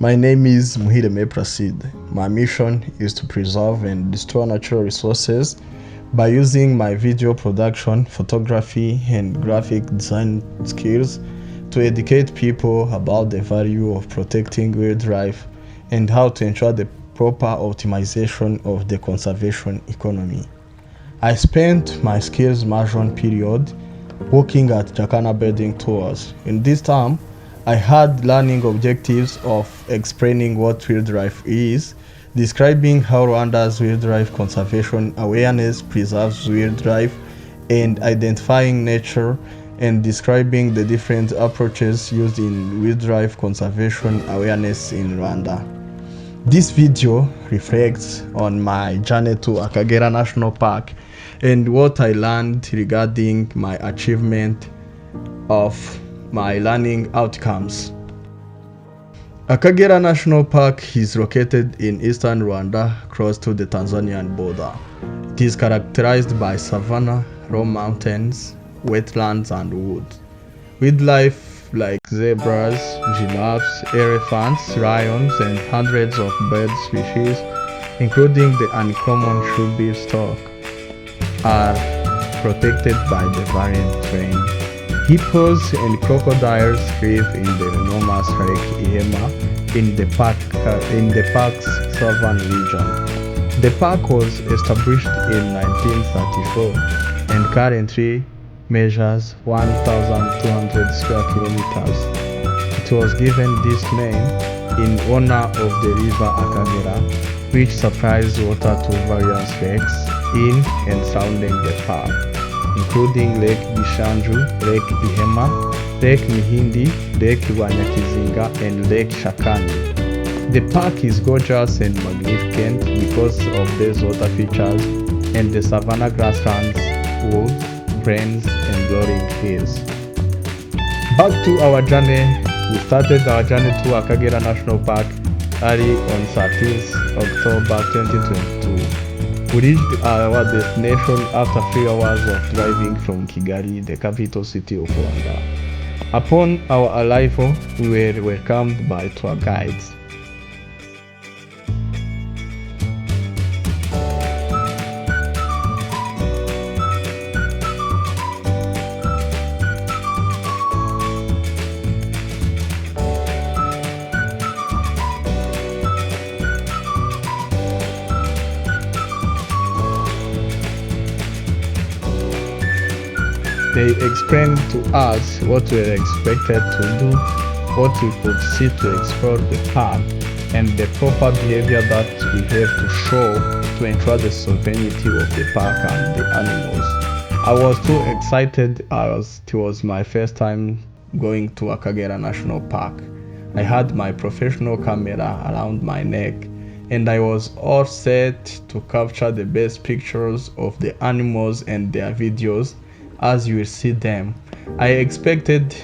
My name is Mutumba. My mission is to preserve and restore natural resources by using my video production, photography, and graphic design skills to educate people about the value of protecting wildlife and how to ensure the proper optimization of the conservation economy. I spent my skills immersion period working at Jacana birding tours. In this time, I had learning objectives of explaining what wildlife is, describing how Rwanda's wildlife conservation awareness preserves wildlife, and identifying nature and describing the different approaches used in wildlife conservation awareness in Rwanda. This video reflects on my journey to Akagera National Park and what I learned regarding my achievement of my learning outcomes. Akagera National Park is located in eastern Rwanda, close to the Tanzanian border. It is characterized by savanna, low mountains, wetlands, and woods. Wildlife like zebras, giraffes, elephants, lions, and hundreds of bird species, including the uncommon shoebill stork, are protected by the variant terrain. Hippos and crocodiles live in the enormous Lake Hyena in the park's southern region. The park was established in 1934 and currently measures 1,200 square kilometers. It was given this name in honor of the river Akagera, which supplies water to various lakes in and surrounding the park, including Lake Gishanju, Lake Ihema, Lake Mihindi, Lake Rwanyakizinga, and Lake Jacana. The park is gorgeous and magnificent because of these water features and the savanna grasslands, woods, plains, and rolling hills. Back to our journey. We started our journey to Akagera National Park early on 13th October 2022. We reached our destination after 3 hours of driving from Kigali, the capital city of Rwanda. Upon our arrival, we were welcomed by tour guides. They explained to us what we were expected to do, what we could see to explore the park, and the proper behavior that we have to show to ensure the sovereignty of the park and the animals. I was too excited as it was my first time going to Akagera National Park. I had my professional camera around my neck and I was all set to capture the best pictures of the animals and their videos as you will see them. I expected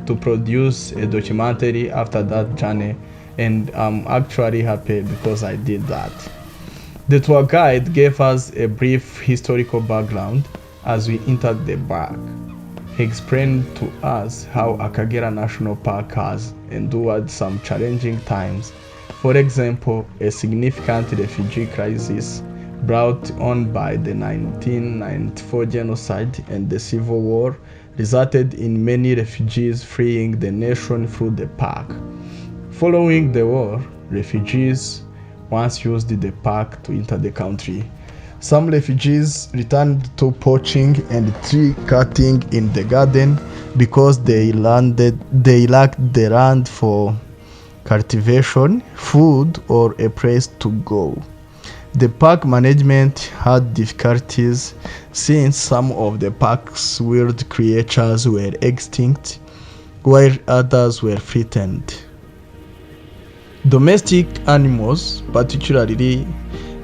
to produce a documentary after that journey and I'm actually happy because I did that. The tour guide gave us a brief historical background as we entered the park. He explained to us how Akagera National Park has endured some challenging times. For example, a significant refugee crisis brought on by the 1994 genocide and the civil war resulted in many refugees fleeing the nation through the park. Following the war, refugees once used the park to enter the country. Some refugees returned to poaching and tree cutting in the garden because they lacked the land for cultivation, food, or a place to go. The park management had difficulties since some of the park's wild creatures were extinct, while others were threatened. Domestic animals, particularly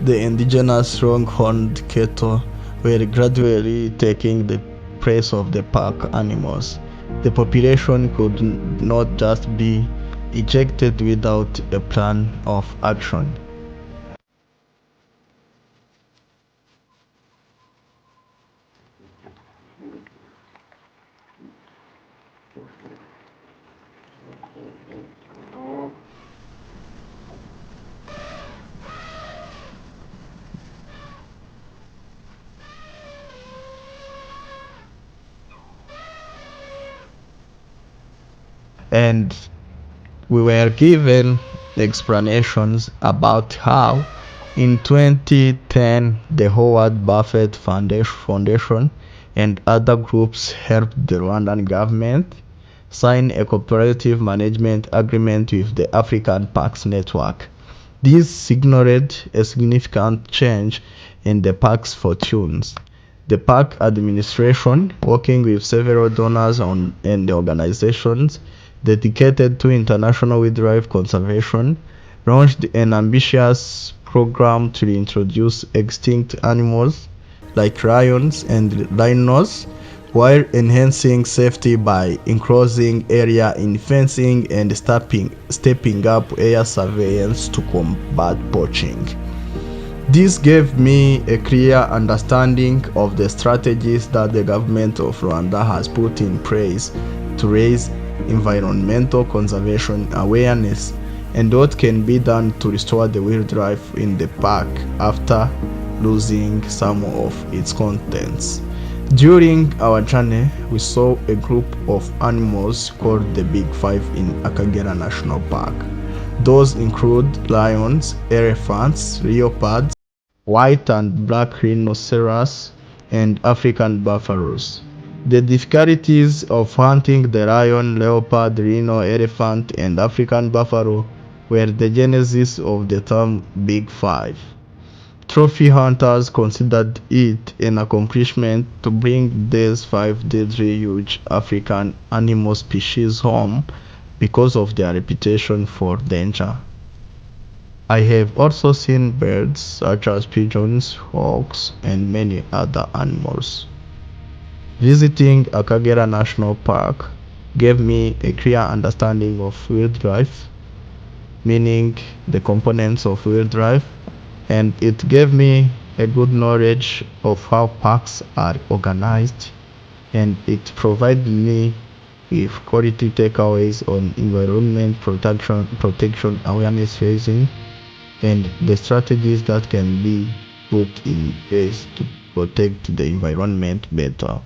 the indigenous longhorned cattle, were gradually taking the place of the park animals. The population could not just be ejected without a plan of action. And we were given explanations about how in 2010 the Howard Buffett Foundation and other groups helped the Rwandan government sign a cooperative management agreement with the African Parks Network. This signaled a significant change in the park's fortunes. The park administration, working with several donors and organizations dedicated to international wildlife conservation, launched an ambitious program to introduce extinct animals like lions and rhinos while enhancing safety by enclosing area in fencing and stepping up air surveillance to combat poaching. This gave me a clear understanding of the strategies that the government of Rwanda has put in place to raise environmental conservation awareness and what can be done to restore the wildlife in the park after losing some of its contents. During our journey, we saw a group of animals called the Big Five in Akagera National Park. Those include lions, elephants, leopards, white and black rhinoceros, and African buffaloes. The difficulties of hunting the lion, leopard, rhino, elephant, and African buffalo were the genesis of the term Big Five. Trophy hunters considered it an accomplishment to bring these five deadly huge African animal species home because of their reputation for danger. I have also seen birds such as pigeons, hawks, and many other animals. Visiting Akagera National Park gave me a clear understanding of wildlife, meaning the components of wildlife, and it gave me a good knowledge of how parks are organized, and it provided me with quality takeaways on environment protection awareness raising and the strategies that can be put in place to protect the environment better.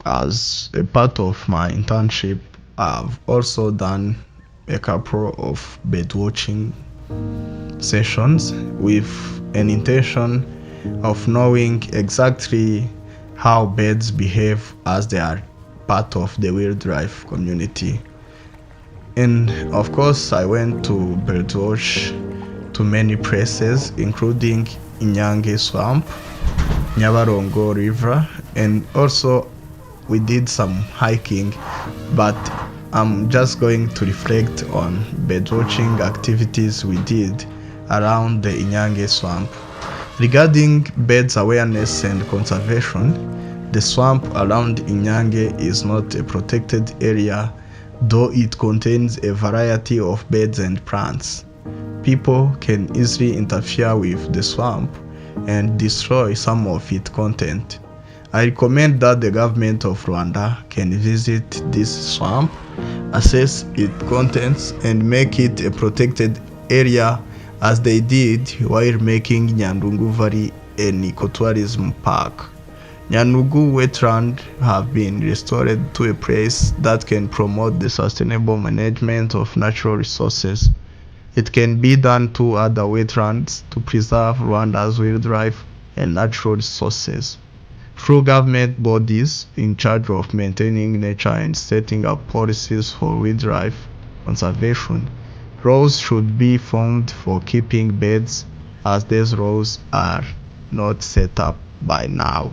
As a part of my internship, I've also done a couple of birdwatching sessions with an intention of knowing exactly how birds behave as they are part of the wildlife community. And of course, I went to birdwatch to many places, including Inyange Swamp, Nyabarongo River, and also we did some hiking, but I'm just going to reflect on birdwatching activities we did around the Inyange Swamp. Regarding birds awareness and conservation, the swamp around Inyange is not a protected area, though it contains a variety of birds and plants. People can easily interfere with the swamp and destroy some of its content. I recommend that the government of Rwanda can visit this swamp, assess its contents, and make it a protected area as they did while making Nyandungu Valley an ecotourism park. Nyanugu wetlands have been restored to a place that can promote the sustainable management of natural resources. It can be done to other wetlands to preserve Rwanda's wildlife and natural resources. Through government bodies in charge of maintaining nature and setting up policies for wildlife conservation, laws should be formed for keeping birds as these laws are not set up by now.